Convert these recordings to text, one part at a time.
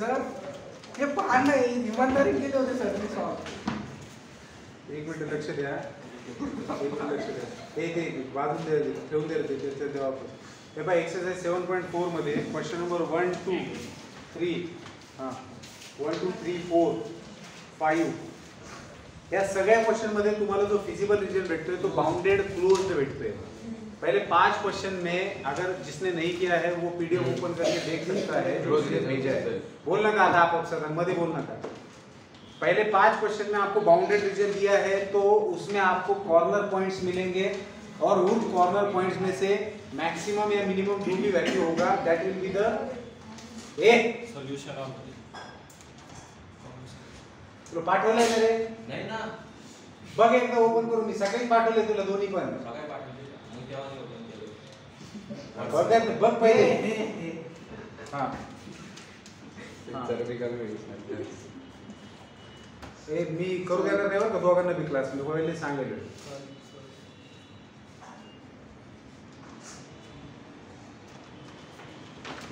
Sir हे पान नाही इमानदारी केले होते सर मी सॉल्व. एक मिनिट लक्ष द्या. एक वाजून द्या ठेवून द्या ते वापस. हे बघा एक्सरसाइज 7.4 मध्ये क्वेश्चन नंबर 1 2 3 हां 1 2 3 4 5 या सगळ्या क्वेश्चन मध्ये तुम्हाला जो फिजिबल रीजन भेटतोय तो बाउंडेड क्लोज्ड भेटतोय. पहले 5 क्वेश्चन में अगर जिसने नहीं किया है वो पीडीएफ ओपन करके देख सकता है जो उसने भेजा है. बोलना का था आप अक्सर मध्य बोलना का. पहले 5 क्वेश्चन में आपको बाउंडेड रीजन दिया है तो उसमें आपको कॉर्नर पॉइंट्स मिलेंगे और उन कॉर्नर पॉइंट्स में से मैक्सिमम या मिनिमम जो भी वैल्यू होगा that will be the A solution of. तुला पाठवलंय ना रे? नाही ना. बघ एकदा ओपन करून. मी सगळी पाठवले तुला दोन्ही पण. सगळे पाठवले मग तेव्हा नाही ओपन केलं. बघ पहिले. हां ए मी करू देणार नाही बरं का दोघांना बी क्लास मी पहिले सांगेल.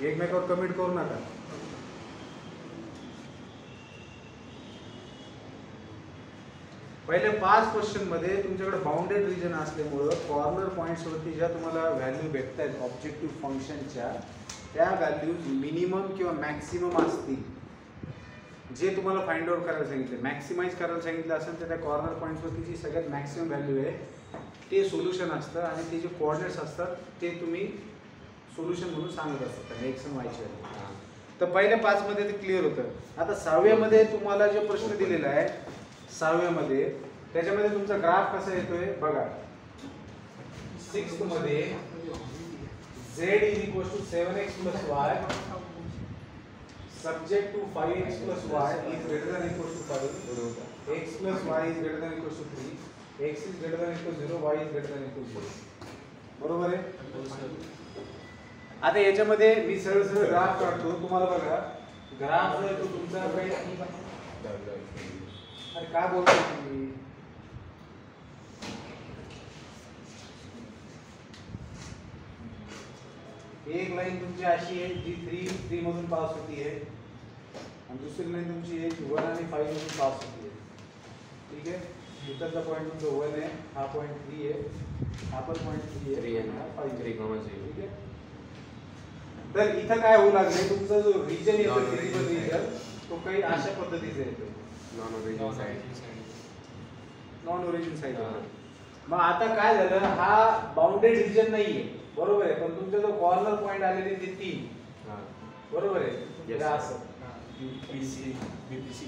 एकमेकावर कमेंट करू नका. पहिले 5 क्वेश्चन मध्ये तुमच्याकडे बाउंडेड रीजन असल्यामुळे कॉर्नर पॉइंट्स वरती ज्या तुम्हाला व्हॅल्यू भेटतात ऑब्जेक्टिव्ह फंक्शनच्या त्या व्हॅल्यूज मिनिमम किंवा मॅक्सिमम असतील. जे तुम्हाला फाइंड आउट करायला सांगितले मॅक्सिमाइज करायला सांगितलं असेल तर त्या कॉर्नर पॉइंट्स वरती जी सगळ्यात मॅक्सिमम व्हॅल्यू आहे ते सोल्युशन असतं आणि ते जे कोऑर्डिनेट्स असतात ते तुम्ही सोल्युशन म्हणून सांगत असतात एक्स आणि वायचे. तर पहिल्या 5 मध्ये ते क्लिअर होतं. आता 6व्या मध्ये तुम्हाला जो प्रश्न दिलेला आहे 6व्या मध्ये त्याच्यामध्ये तुमचा ग्राफ कसा येतोय बघा. 6th मध्ये z = 7x + y subject to 5x + y is greater than equal to 5 x + y is greater than equal to 3 x is greater than equal to 0 y is greater than equal to 0. बरोबर आहे. आता याच्यामध्ये मी सरळ सरळ graph काढतो तुम्हाला बघा. Graph जो आहे तो तुमचा काही अरे काय बोलतो तुम्ही. एक लाइन तुमची अशी आहे जी 3 मधून पास होती है आणि दुसरी लाइन तुमची आहे जी 1 आणि 5 मधून पास होती है. ठीक आहे. इथला पॉइंट तुमचा 1 आहे हा पॉइंट 3 आहे हा पण पॉइंट 3 आहे 3 आणि हा 5 3, ठीक आहे. तर इथं काय होऊ लागले तुमचा जो रीजन येतो फिजिबल रीजन तो काही अशा पद्धतीचा येतो नॉन ओरिजिन साइड. मग आता काय झालं हा बाउंडेड रीजन नाहीये बरोबर आहे पण तुमचा जो कॉर्नर पॉइंट आलेले ते 3 बरोबर आहे. हे असं बीसी बीपीसी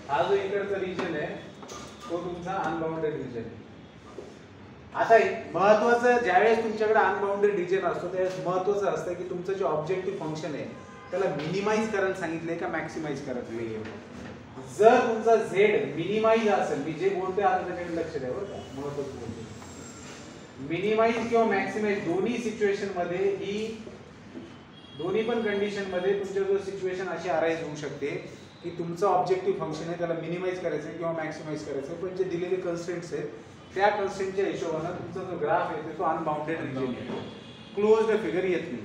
हा जो इकडचा रीजन आहे तो तुमचा अनबाउंडेड रीजन आहे. आता महत्त्वाचं ज्यावेळेस तुमच्याकडे अनबाउंडेड रीजन असतो त्यावेळेस महत्त्वाचं असतं की तुमचं जे ऑब्जेक्टिव्ह फंक्शन आहे त्याला मिनिमाइज करायला सांगितलंय का मॅक्सिमाइज करायला सांगितलंय. जर तुमचा z मिनिमाइज असेल मी जे बोलतोय आता त्याच्याकडे लक्ष द्या बरं का महत्त्वाचं बोलतोय. मिनिमाइज किंवा मॅक्सिमाइज दोन्ही सिच्युएशन मध्ये ही दोन्ही पण कंडिशन मध्ये तुमच्या जो सिच्युएशन अशी अराइज होऊ शकते की तुमचं ऑब्जेक्टिव्ह फंक्शन आहे त्याला मिनिमाइज करायचं आहे किंवा मॅक्सिमाइज करायचं आहे पण जे दिलेले कन्स्ट्रेंट्स आहेत त्या कन्स्ट्रेंटच्या हिशोबाने तुमचा जो ग्राफ आहे तो अनबाउंडेड रीजन आहे क्लोज्ड फिगर येत नाही.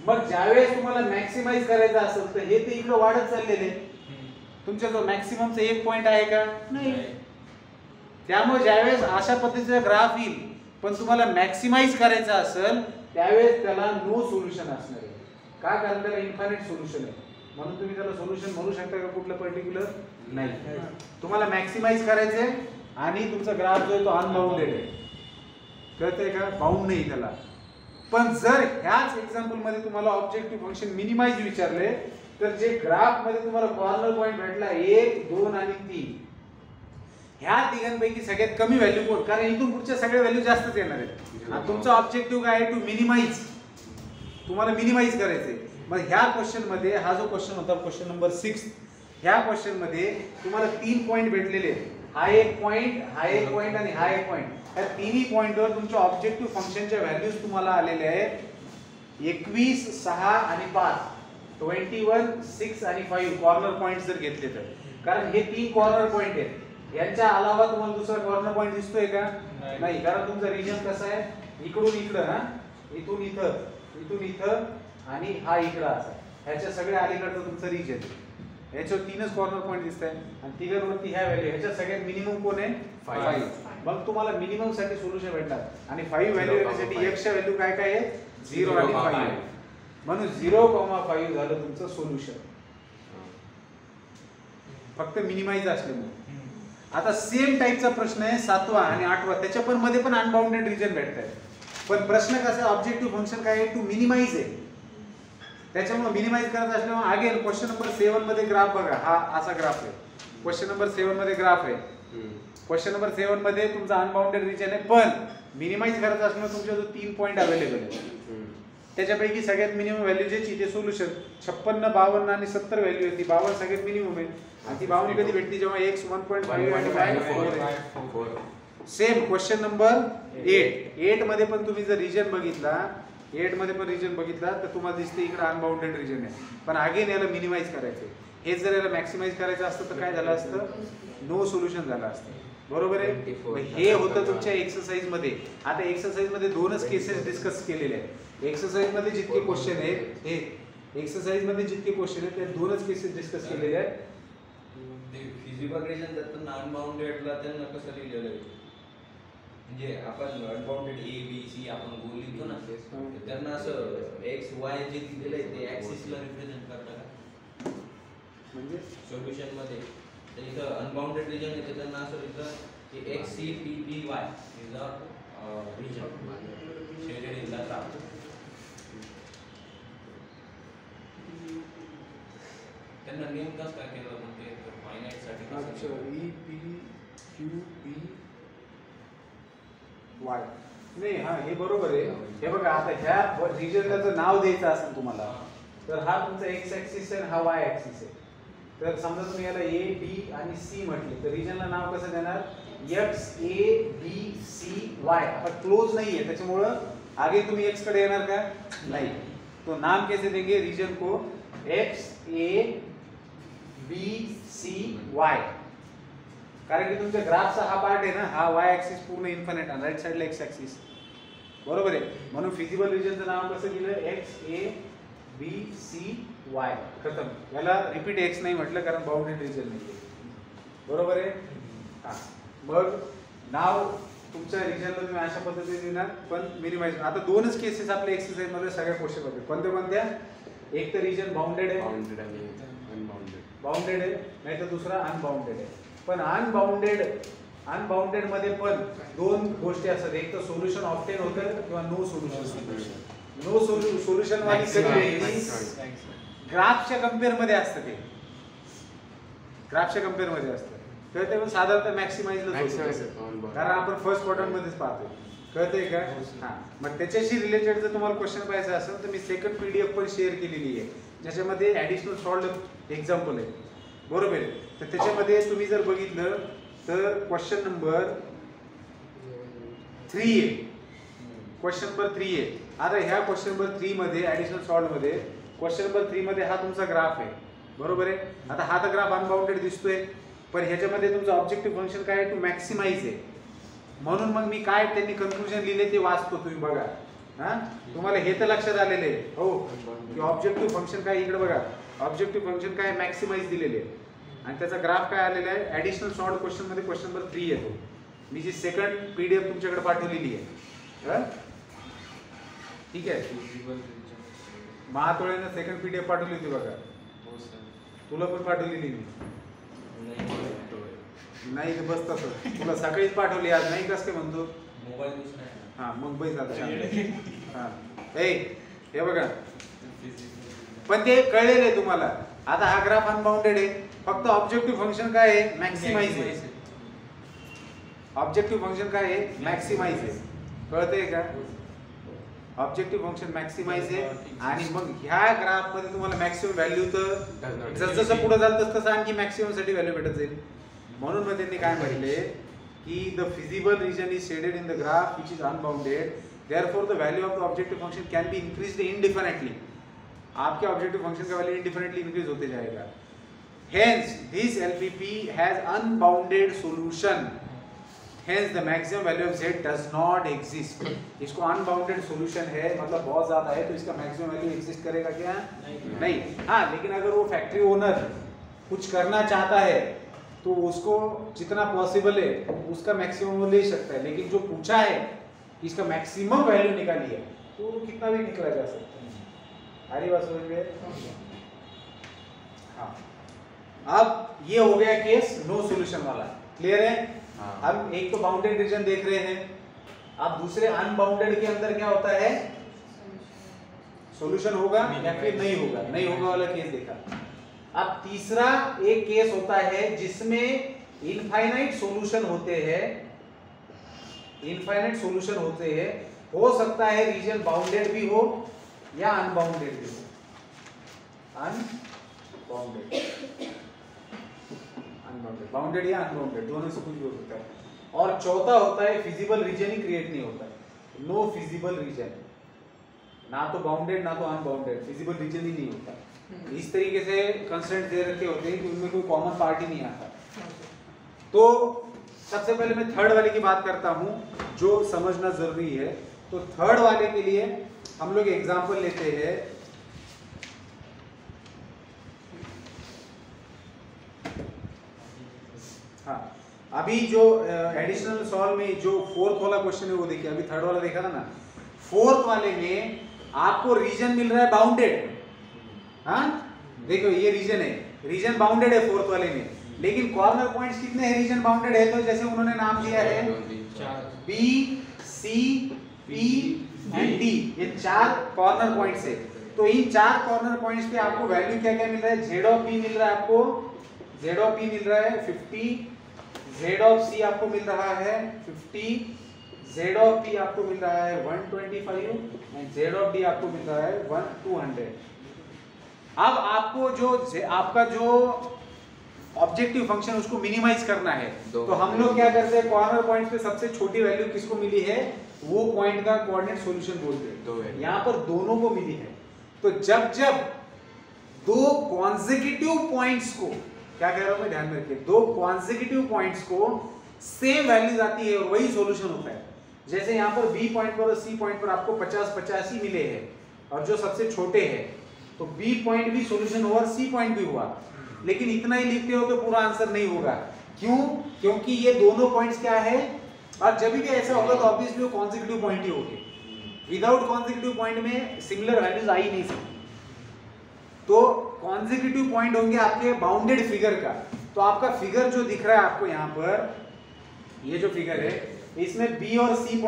मग ज्यावेळेस तुम्हाला मॅक्सिमाइज करायचं असेल तर हे ते इकडे वाढत चाललेले तुमचा जो मॅक्सिममचा एक पॉइंट आहे का नाही. त्यामुळे ज्यावेळेस अशा पद्धतीचा ग्राफ येईल पण तुम्हाला मॅक्सिमाइज करायचं असेल त्यावेळेस त्याला नो सोल्युशन असणार आहे. का कारण त्याला इन्फायनाइट सोल्युशन आहे म्हणून तुम्ही त्याला सोल्युशन म्हणू शकता का कुठलं पर्टिक्युलर नाही. तुम्हाला मॅक्सिमाइज करायचंय आणि तुमचा ग्राफ जो आहे तो अनबाउंडेड आहे कळतंय का बाउंड नाही त्याला. पण जर ह्याच एक्झाम्पल मध्ये तुम्हाला ऑब्जेक्टिव्ह फंक्शन मिनिमाइज विचारले तर जे ग्राफ मध्ये तुम्हाला कॉर्नर पॉइंट भेटला 1 2 आणि 3 ह्या तिघांपैकी सगळ्यात कमी व्हॅल्यू कोण कारण इथून पुढच्या सगळ्या व्हॅल्यू जास्तच येणार आहेत. आणि तुमचा ऑब्जेक्टिव्ह काय आहे टू मिनिमाइज तुम्हाला मिनिमाइज करायचंय. मग ह्या क्वेश्चन मध्ये हा जो क्वेश्चन होता क्वेश्चन नंबर 6 ह्या क्वेश्चन मध्ये तुम्हाला 3 पॉइंट भेटलेले आहेत. हा एक पॉइंट हा एक पॉइंट आणि हा एक पॉइंट या तिन्ही पॉइंटवर तुमच्या ऑब्जेक्टिव्ह फंक्शनच्या व्हॅल्यूज तुम्हाला आलेल्या आहेत 21 6 आणि 5 21 6 आणि 5 कॉर्नर पॉइंट जर घेतले तर कारण हे 3 कॉर्नर पॉइंट आहेत. यांच्या अलावा तुम्हाला दुसरा कॉर्नर पॉइंट दिसतोय का नाही कारण तुमचा रीजन कसा आहे इकडून इकडं हा इथून इथं आणि हा इकडं असा. ह्याच्या सगळ्या अलीकडचं तुमचं रिजन आहे. ह्याच्यावर 3च कॉर्नर पॉईंट दिसत आहे आणि तिघांवरती ह्या व्हॅल्यू. ह्याच्यात सगळ्यात मिनिमम कोण आहे? 5. मग तुम्हाला मिनिमम साठी सोल्युशन भेटणार आणि 5 व्हॅल्यू येण्यासाठी x च्या व्हॅल्यू काय काय आहे? 0 आणि 5 आहे. म्हणून 0,5 झालं तुमचं सोल्युशन, फक्त मिनिमाइज असल्यामुळे. आता सेम टाईपचा प्रश्न आहे 7वा आणि 8वा, त्याच्या पण मध्ये पण अनबाउंडेड रिजन भेटत आहे. पण प्रश्न कसा, ऑब्जेक्टिव्ह फंक्शन काय आहे? टू मिनिमाइज आहे. त्याच्यामुळे मिनिमाइज करत असल्यामुळे अगेन क्वेश्चन नंबर 7 मध्ये ग्राफ बघा, हा असा ग्राफ आहे. क्वेश्चन नंबर 7 मध्ये ग्राफ आहे. क्वेश्चन नंबर 7 मध्ये तुमचा अनबाउंडेड रिजन आहे, पण मिनिमाइज करत असल्यामुळे तुमच्या जो 3 पॉईंट अवेलेबल आहे. त्याच्यापैकी सगळ्यात मिनिमम व्हॅल्यू ज्याची ते सोल्युशन 56, 52 आणि 70 व्हॅल्यू आहे. ती 52 सगळ्यात मिनिमम आहे आणि ती 52 कधी भेटली? जेव्हा x 1.5 आणि y 4. सेम क्वेश्चन नंबर 8 मध्ये पण तुम्ही जर रिजन बघितला, 8 मध्ये पण रिजन बघितला तर तुम्हाला दिसते इकडे अनबाउंडेड रिजन आहे. पण अगेन याला मिनिमाइज करायचं. हे जर याला मॅक्सिमाइज करायचं असतं तर काय झालं असतं? नो सोल्युशन झालं असतं. बरोबर आहे. हे होतं तुमच्या एक्सरसाइज मध्ये. आता एक्सरसाइज मध्ये 2च केसेस डिस्कस केलेले आहेत. एक्सरसाइज मध्ये जितके क्वेश्चन आहेत, हे एक्सरसाइज मध्ये जितके क्वेश्चन आहेत ते 2च केसेस डिस्कस केलेले आहेत. ते फिजिबल रिजन तर अनबाउंडेडला त्यांना कसं लिहिलेलं आहे? म्हणजे आपण अनबाउंडेड ए बी सी आपण गोल लिहितो ना, त्यांना असं एक्स वाय जे दिलेलं आहे ते ऍक्सिसला रिप्रेझेंट करतात का? म्हणजे सोल्युशन मध्ये तर इथं अनबाउंडेड रिजन आहे तर त्यांना असं लिहितं की X C P B Y is a region shaded in the graph. त्यांना नेम कसं काय केलं म्हणजे फायनाइट साठी अच्छा, E P Q P Y. नाही, हा हे बरोबर आहे. हे बघा, आता ह्या रिजनला जर नाव द्यायचं असेल तुम्हाला तर हा तुमचा एक्स ऍक्सिस आहे, हा वाय ऍक्सिस आहे. तर समजा तुम्ही याला ए बी आणि सी म्हटले तर रिजनला नाव कसं देणार? X A B C Y. आता क्लोज नाहीये त्याच्यामुळं आगे तुम्ही एक्स कडे येणार का? नाही. तो नाम कैसे देंगे रीजन को? X A B C Y. कारण की तुमच्या ग्राफचा हा पार्ट आहे ना, हा वाय ऍक्सिस पूर्ण इन्फिनिट आणि राईट साइडला एक्स ऍक्सिस. बरोबर आहे. म्हणून फिजिबल रिजनचं नाव कसं दिलं? X A B C Y. खतम. याला रिपीट एक्स नाही म्हटलं कारण बाउंडेड रिजन नाही. बरोबर आहे. हा, मग नाव तुमच्या रिजनला तुम्ही अशा पद्धतीने देणार पण मिनिमाइज. आता 2च केसेस आपल्या एक्सरसाइज मध्ये सगळ्या क्वेश्चन मध्ये. कोणत्या कोणत्या? एक तर रिजन बाउंडेड आहे, बाउंडेड आहे, नाही तर दुसरा अनबाउंडेड आहे. पण अनबाउंडेड मध्ये पण 2 गोष्टी असतात. एक तर सोल्युशन ऑब्टेन होतं किंवा नो सोल्युशन. नो सोल्युशन वाली कधी ग्राफच्या कंपेअर मध्ये असतं. ते ग्राफच्या कंपेअर मध्ये असतं. कळतंय? पण साधारणतः मॅक्सिमाइजला कारण आपण फर्स्ट क्वाड्रंट मध्येच पाहतो. कळतंय का? हा, मग त्याच्याशी रिलेटेड जर तुम्हाला क्वेश्चन पाहायचं असेल तर मी सेकंड पीडीएफ पण शेअर केलेली आहे ज्याच्यामध्ये ऍडिशनल सॉल्व्ड एक्झाम्पल आहे. बरोबर आहे. तर त्याच्यामध्ये तुम्ही जर बघितलं तर क्वेश्चन नंबर 3 आहे. क्वेश्चन नंबर 3 आहे. आता ह्या क्वेश्चन नंबर 3 मध्ये ऍडिशनल सॉल्व्ड मध्ये क्वेश्चन नंबर 3 मध्ये हा तुमचा ग्राफ आहे. बरोबर आहे. आता हा तर ग्राफ अनबाउंडेड दिसतोय पण ह्याच्यामध्ये तुमचं ऑब्जेक्टिव्ह फंक्शन काय आहे? टू मॅक्सिमाइज आहे. म्हणून मग मी काय त्यांनी कन्क्लुजन लिहिले ते वाचतो, तुम्ही बघा. हा, तुम्हाला हे तर लक्षात आलेलं आहे हो की ऑब्जेक्टिव्ह फंक्शन काय? इकडे बघा, ऑब्जेक्टिव्ह फंक्शन काय? मॅक्सिमाइज दिलेले आहे आणि त्याचा ग्राफ काय आलेला आहे? ऍडिशनल सॉल्व्ड क्वेश्चन मध्ये क्वेश्चन नंबर 3 येतो. मी जी सेकंड पीडीएफ तुमच्याकडे पाठवलेली आहे. ठीक आहे. महातोळेनं सेकंड पीडीएफ पाठवली होती बघा. तुला पण पाठवलेली मी नाही तर बस तसं तुला सकाळीच पाठवली आज नाही कसं काय म्हणतो? मोबाईल दुसरा. हा, मग बैस आता. हा, हे बघा, पण ते कळलेलं आहे तुम्हाला. आता हा ग्राफ अनबाउंडेड आहे, फक्त ऑब्जेक्टिव्ह फंक्शन काय आहे? मॅक्सिमाइज आहे. ऑब्जेक्टिव्ह फंक्शन काय आहे? मॅक्सिमाइज आहे. कळतंय का? ऑब्जेक्टिव्ह फंक्शन मॅक्सिमाइज आहे आणि मग ह्या ग्राफ मध्ये तुम्हाला मॅक्सिमम व्हॅल्यू तर जसं पुढे जाल तसं आणखी मॅक्सिमम साठी व्हॅल्यू भेटत जाईल. म्हणून मग त्यांनी काय म्हटले की the feasible region is shaded in the graph which is unbounded, therefore the value of the objective function can be increased indefinitely. आपके ऑब्जेक्टिव फंक्शन का वैल्यू इंडिफिनिटली इंक्रीज होते जाएगा. Hence this LPP has unbounded solution. Hence the maximum value of z does not exist. इसको unbounded solution है, मतलब बहुत ज्यादा है, तो इसका मैक्सिमम वैल्यू एग्जिस्ट करेगा क्या? नहीं। हाँ, लेकिन अगर वो फैक्ट्री ओनर कुछ करना चाहता है तो उसको जितना पॉसिबल है उसका मैक्सिमम वो ले सकता है, लेकिन जो पूछा है इसका मैक्सिमम वैल्यू निकालिए तो कितना भी निकला जा सकता है। सारी बात समझ में? हाँ, अब ये हो गया केस नो सॉल्यूशन वाला। क्लियर है? हम एक तो बाउंडेड रीजन देख रहे हैं, अब दूसरे अनबाउंडेड के अंदर क्या होता है? सॉल्यूशन होगा या फिर नहीं होगा, नहीं होगा वाला केस देखा। अब तीसरा एक केस होता है जिसमें इनफाइनाइट सॉल्यूशन होते हैं, इनफाइनाइट सॉल्यूशन होते हैं, हो सकता है रीजन बाउंडेड भी हो या अनबाउंडेड भी हो। अनबाउंडेड, अनबाउंडेड, बाउंडेड या अनबाउंडेड दोनों से कुछ भी हो सकता है। और चौथा होता है फिजिबल रीजन ही क्रिएट नहीं होता है, नो फिजिबल रीजन, ना तो बाउंडेड ना तो अनबाउंडेड, फिजिबल रीजन ही नहीं होता। इस तरीके से कंस्ट्रेंट दे रखे होते हैं कि उनमें कोई कॉमन पार्ट ही नहीं आता। तो सबसे पहले मैं थर्ड वाले की बात करता हूं जो समझना जरूरी है। तो थर्ड वाले के लिए हम लोग एग्जांपल लेते हैं। हाँ, अभी जो एडिशनल सॉल्व में जो फोर्थ वाला क्वेश्चन है वो देखिए, अभी थर्ड वाला देखा था ना, फोर्थ वाले में आपको रीजन मिल रहा है बाउंडेड। हाँ, देखो ये रीजन है, रीजन बाउंडेड है फोर्थ वाले में, लेकिन कॉर्नर पॉइंट्स कितने हैं रीजन बाउंडेड है? तो जैसे उन्होंने नाम दिया है बी, सी, पी एंड डी, ये 4 कॉर्नर पॉइंट्स है। तो इन 4 कॉर्नर पॉइंट्स पे आपको वैल्यू क्या क्या मिल रहा है? जेड ऑफ पी मिल रहा है आपको, जेड ऑफ पी मिल रहा है 50, जेड ऑफ सी आपको मिल रहा है 50, जेड ऑफ पी आपको मिल रहा है 125 एंड जेड ऑफ डी आपको मिल रहा है 200। अब आपको जो आपका जो ऑब्जेक्टिव फंक्शन उसको मिनिमाइज करना है, तो हम लोग क्या करते हैं, कॉर्नर पॉइंट्स पे सबसे छोटी वैल्यू किसको मिली है वो पॉइंट का कोऑर्डिनेट सॉल्यूशन बोलते हैं। यहाँ पर दोनों को मिली है, तो जब जब दो कॉन्सेक्यूटिव पॉइंट्स को, क्या कह रहा हूं मैं ध्यान में रखिए, दो कॉन्सेक्यूटिव पॉइंट्स को सेम वैल्यूज आती है और वही सॉल्यूशन होता है। जैसे यहाँ पर बी पॉइंट पर और सी पॉइंट पर आपको 50-50 ही मिले हैं और जो सबसे छोटे हैं, तो बी पॉइंट भी सॉल्यूशन हुआ और सी पॉइंट भी हुआ, लेकिन इतना ही लिखते हो तो पूरा आंसर नहीं होगा। क्यों? क्योंकि ये दोनों पॉइंट्स क्या है, और जब भी ऐसा होगा तो ऑब्वियसली वो कॉन्सेक्यूटिव पॉइंट ही होंगे। विदाउट कॉन्सेक्यूटिव पॉइंट में सिमिलर वैल्यूज आ ही नहीं सकती। तो कॉन्सेक्यूटिव पॉइंट होंगे आपके बाउंडेड फिगर का। तो आपका फिगर जो दिख रहा है आपको यहाँ पर, ये जो फिगर है इसमें बी और सी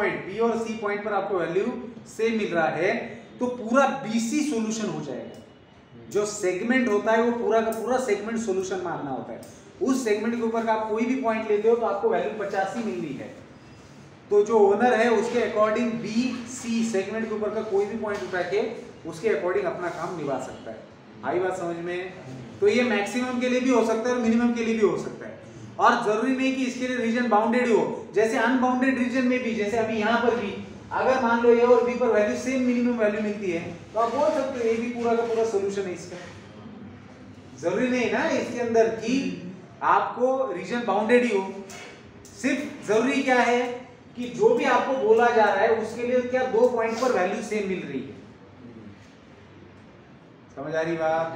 पॉइंट पर आपको वैल्यू सेम मिल रहा है, तो पूरा बीसी सॉल्यूशन हो जाएगा। जो सेगमेंट होता है वो पूरा का पूरा सेगमेंट सॉल्यूशन मारना होता है। उस सेगमेंट के ऊपर का आप कोई भी पॉइंट लेते हो तो आपको वैल्यू 50 ही मिलनी है। तो जो ओनर है उसके अकॉर्डिंग बी सी सेगमेंट के ऊपर का कोई भी पॉइंट उठा के उसके अकॉर्डिंग अपना काम निभा सकता है। आई बात समझ में? तो ये मैक्सिमम के लिए भी हो सकता है और मिनिमम के लिए भी हो सकता है, और जरूरी नहीं कि इसके लिए रीजन बाउंडेड हो। जैसे अनबाउंडेड रीजन में भी, जैसे अभी यहाँ पर भी अगर मान लो ए और बी पर वैल्यू सेम मिनिमम वैल्यू मिलती है तो आप बोल सकते हो ए भी पूरा का पूरा सॉल्यूशन है इसका। जरूरी नहीं ना इसके अंदर कि आपको रीजन बाउंडेड ही हो, सिर्फ जरूरी क्या है कि जो भी आपको बोला जा रहा है उसके लिए क्या दो पॉइंट पर वैल्यू सेम मिल रही है। समझ आ रही बात?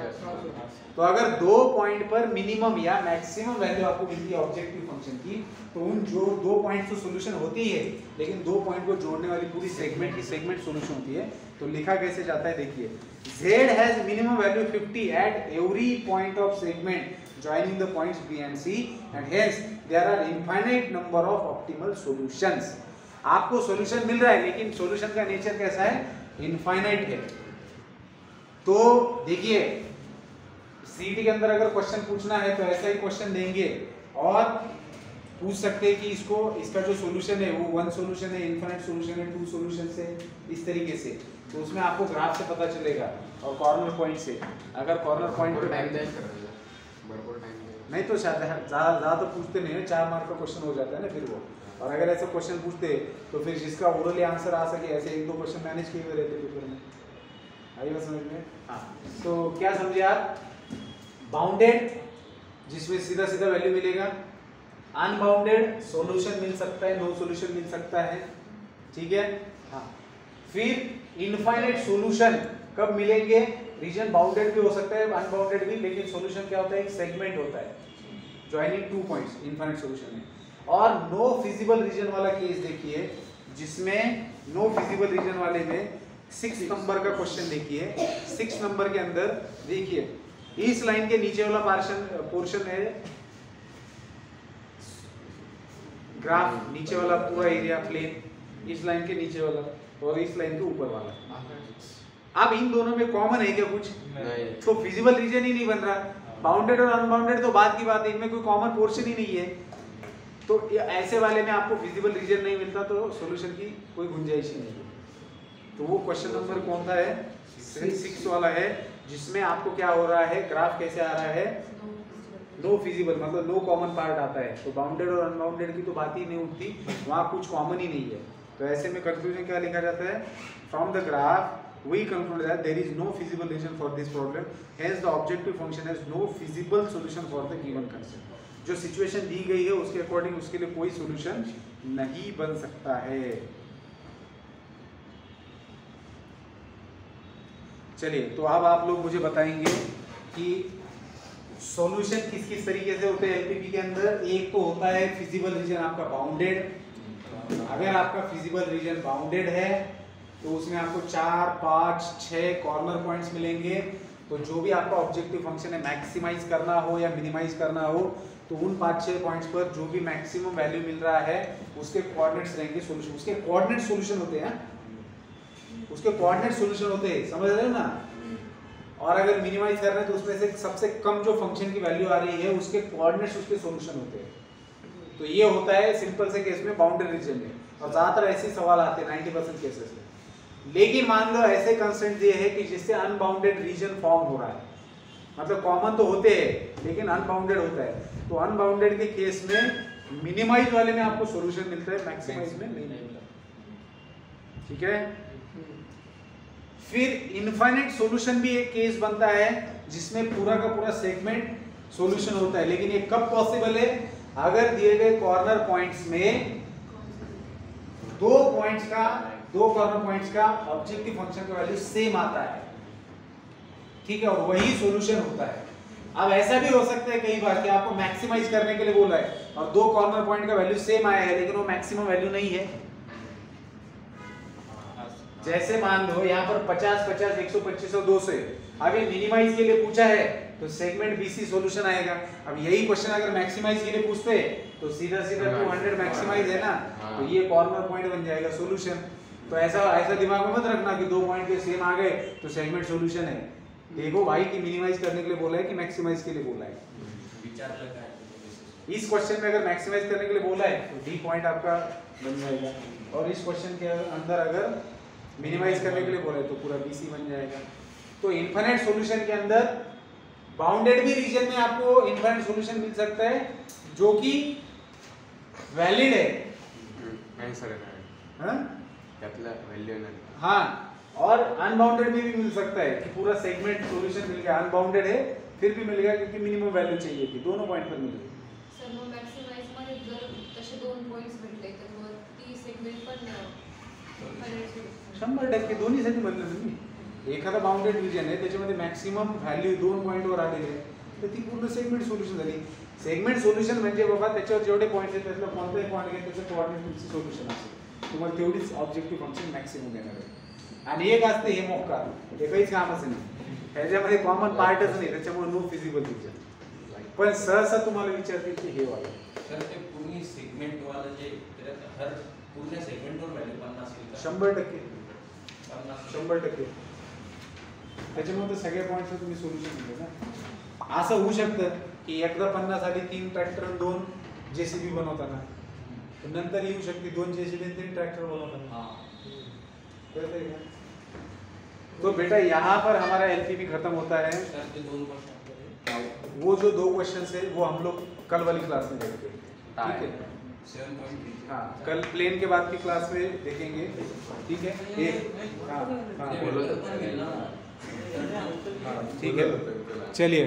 तो अगर दो पॉइंट पर मिनिमम या मैक्सिमम वैल्यू आपको मिलती है ऑब्जेक्टिव फंक्शन की, तो उन जो दो पॉइंट तो सॉल्यूशन होती है, लेकिन दो पॉइंट को जोड़ने वाली पूरी सेगमेंट की सेगमेंट सॉल्यूशन होती है। तो लिखा कैसे जाता है देखिए, z has minimum value 50 at every point of segment joining the points B and C and hence there are infinite number of optimal solutions। आपको सॉल्यूशन मिल रहा है लेकिन सॉल्यूशन का नेचर कैसा है? इनफाइनाइट है। तो देखिए सीटी के अंदर अगर क्वेश्चन पूछना है तो ऐसा ही क्वेश्चन देंगे और पूछ सकते हैं कि इसका जो सॉल्यूशन है वो 1 सॉल्यूशन है, इनफाइनाइट सॉल्यूशन है, 2 सॉल्यूशन से, इस तरीके से। तो उसमें आपको ग्राफ से पता चलेगा और कॉर्नर पॉइंट से। अगर कॉर्नर पॉइंट पे नहीं तो ज़्यादा तो पूछते नहीं है, 4 मार्क का क्वेश्चन हो जाता है ना फिर वो। और अगर ऐसा क्वेश्चन पूछते तो फिर जिसका ओरली आंसर आ सके ऐसे 1-2 क्वेश्चन मैनेज किए हुए रहते पेपर में। आई बात समझ में? हाँ, तो क्या समझे आप? बाउंडेड जिसमें सीधा सीधा वैल्यू मिलेगा, अनबाउंडेड सॉल्यूशन मिल सकता है, नो सॉल्यूशन मिल सकता है, ठीक है। हाँ, फिर इनफाइनाइट सॉल्यूशन कब मिलेंगे? रीजन बाउंडेड भी हो सकता है, अनबाउंडेड भी, लेकिन सॉल्यूशन क्या होता है? एक सेगमेंट होता है joining two points, infinite solution है। और नो फिजिबल रीजन वाला केस देखिए, जिसमें नो फिजिबल रीजन वाले में 6 नंबर का क्वेश्चन देखिए। 6 नंबर के अंदर देखिए, इस लाइन के नीचे वाला पोर्शन है ग्राफ, नीचे वाला पूरा एरिया प्लेन, इस लाइन के नीचे वाला और इस लाइन के ऊपर वाला। अब इन दोनों में कॉमन है क्या कुछ? नहीं। तो फिजिबल रीजन ही नहीं बन रहा। बाउंडेड और अनबाउंडेड तो बात की बात है, इनमें कोई कॉमन पोर्शन ही नहीं है। तो ऐसे वाले में आपको फिजिबल रीजन नहीं मिलता तो सॉल्यूशन की कोई गुंजाइश ही नहीं है। तो वो क्वेश्चन नंबर कौन सा है? 6 वाला है, जिसमें आपको क्या हो रहा है, ग्राफ कैसे आ रहा है? नो फिजिबल, मतलब नो कॉमन पार्ट आता है। तो बाउंडेड और अनबाउंडेड की तो बात ही नहीं उठती, वहाँ कुछ कॉमन ही नहीं है। तो ऐसे में कंक्लूजन क्या लिखा जाता है? From the graph we conclude that there is no feasible reason for this problem, hence the objective function has no feasible solution for the given concept. जो सिचुएशन दी गई है उसके अकॉर्डिंग उसके लिए कोई सॉल्यूशन नहीं बन सकता है। चलिए, तो अब आप लोग मुझे बताएंगे कि सॉल्यूशन किस किस तरीके से होते हैं एलपीपी के अंदर। एक तो होता है फिजिबल रीजन आपका बाउंडेड। अगर आपका फिजिबल रीजन बाउंडेड है तो उसमें आपको 4, 5, 6 कॉर्नर पॉइंट्स मिलेंगे। तो जो भी आपका ऑब्जेक्टिव फंक्शन है, मैक्सिमाइज करना हो या मिनिमाइज करना हो, तो उन 5-6 पॉइंट्स पर जो भी मैक्सिमम वैल्यू मिल रहा है उसके कोऑर्डिनेट्स रहेंगे सॉल्यूशन। उसके कोऑर्डिनेट सॉल्यूशन होते हैं, उसके कोऑर्डिनेट सॉल्यूशन होते हैं, समझ रहे हो ना। और अगर मिनिमाइज कर रहे हैं तो उसमें से सबसे कम जो फंक्शन की वैल्यू आ रही है उसके कोऑर्डिनेट्स उसके सॉल्यूशन होते हैं। तो ये होता है सिंपल से केस में बाउंडेड रीजन में, और ज्यादातर ऐसे सवाल आते हैं 90% केसेस में। लेकिन मान लो ऐसे कंस्ट्रेंट ये है कि जिससे अनबाउंडेड रीजन फॉर्म हो रहा है, मतलब कॉमन तो होते हैं लेकिन अनबाउंडेड होता है। तो अनबाउंडेड के केस में मिनिमाइज वाले में आपको सॉल्यूशन मिलता है, मैक्सिमाइज में नहीं मिलता, ठीक है। फिर इनफाइनाइट सॉल्यूशन भी एक केस बनता है जिसमें पूरा का पूरा सेगमेंट सॉल्यूशन होता है। लेकिन ये कब पॉसिबल है? अगर दिए गए कॉर्नर पॉइंट्स में दो कॉर्नर पॉइंट्स का ऑब्जेक्टिव फंक्शन का वैल्यू सेम आता है, ठीक है, और वही सॉल्यूशन होता है। अब ऐसा भी हो सकता है कई बार कि आपको मैक्सिमाइज करने के लिए बोला है और दो कॉर्नर पॉइंट का वैल्यू सेम आया है लेकिन वो मैक्सिमम वैल्यू नहीं है। जैसे मान लो यहाँ पर 50, 50, 125 और 200, अब ये मिनिमाइज के लिए पूछा है तो सेगमेंट बीसी सॉल्यूशन आएगा। अब यही क्वेश्चन अगर मैक्सिमाइज के लिए पूछते तो सीधा 200 मैक्सिमाइज है ना, तो ये कॉर्नर पॉइंट बन जाएगा सॉल्यूशन। तो ऐसा दिमाग में मत रखना कि 2 पॉइंट के सेम आ गए तो सेगमेंट सॉल्यूशन है। देखो भाई कि मिनिमाइज करने के लिए बोला है कि मैक्सिमाइज के लिए बोला है। विचार लगा है इस क्वेश्चन में अगर मैक्सिमाइज करने के लिए बोला है तो डी पॉइंट आपका बन जाएगा, और इस क्वेश्चन के अंदर अगर मिनिमाइज करने के लिए बोला है तो पूरा बीसी बन जाएगा। तो इनफाइनाइट सॉल्यूशन के अंदर बाउंडेड भी रीजन में आपको इनफाइनाइट सॉल्यूशन मिल सकता है जो कि वैलिड है, आंसर है हाँ? त्यातला व्हॅल्यू नाही। हाँ, और अनबाउंडेड में भी मिल सकता है कि पूरा सेगमेंट सॉल्यूशन मिल गया, अनबाउंडेड है फिर भी मिल गया क्योंकि मिनिमम वैल्यू चाहिए थी, दोनों पॉइंट पर मिल गई। सर मग मॅक्सिमाइज मध्ये जर तसे 2 पॉइंट्स भेटले तर मग ती सेगमेंट पण 100% दोन्हीसाठी म्हणलं तुम्ही। एखादा बाउंडेड रिजन आहे त्याच्यामध्ये मॅक्सिमम व्हॅल्यू 2 पॉइंटवर आलेली आहे तर ती पूर्ण सेगमेंट सोल्यूशन झाली। सेगमेंट सोल्यूशन म्हणजे बाबा त्याच्यावर जेवढे पॉइंट्स आहेत त्यातला कोणताही पॉइंट घ्या त्याचं कोऑर्डिनेट सोल्यूशन असेल, तुम्हाला तेवढीच ऑब्जेक्टिव्ह फंक्शन मॅक्सिमम येणार आहे। आणि एक असते हे मोक्का, हे काहीच कामच नाही, ह्याच्यामध्ये कॉमन पार्टच नाही, त्याच्यामुळे नो फिजिबल रिजन। पण सहसा तुम्हाला विचारते की हे वाला तर ते पूर्ण सेगमेंट वाला जे त्यात हर पूर्ण सेगमेंटवर व्हॅल्यू 50 येईल का? 100%, 50 100%। त्याच्यामुळे तर सगळ्या पॉइंट्सचं तुम्ही सोल्युशन दिलं ना। असं होऊ शकतं की एकदा 50 आली 3 ट्रॅक्टर आणि 2 जेसीबी बनवताना, नंतर येऊ शकते 2 जेसीबी आणि 3 ट्रैक्टर बनवताना। हां तो बेटा यहाँ पर हमारा एलपीपी खत्म होता है। सर ते 2 क्वेश्चन वो जो 2 क्वेश्चंस है वो हम लोग कल वाली क्लास में देखेंगे, ठीक है। 7.3 हाँ, कल प्लेन के बाद की क्लास में देखेंगे, ठीक है। हाँ हाँ बोलो तो ठीक है, चलिए।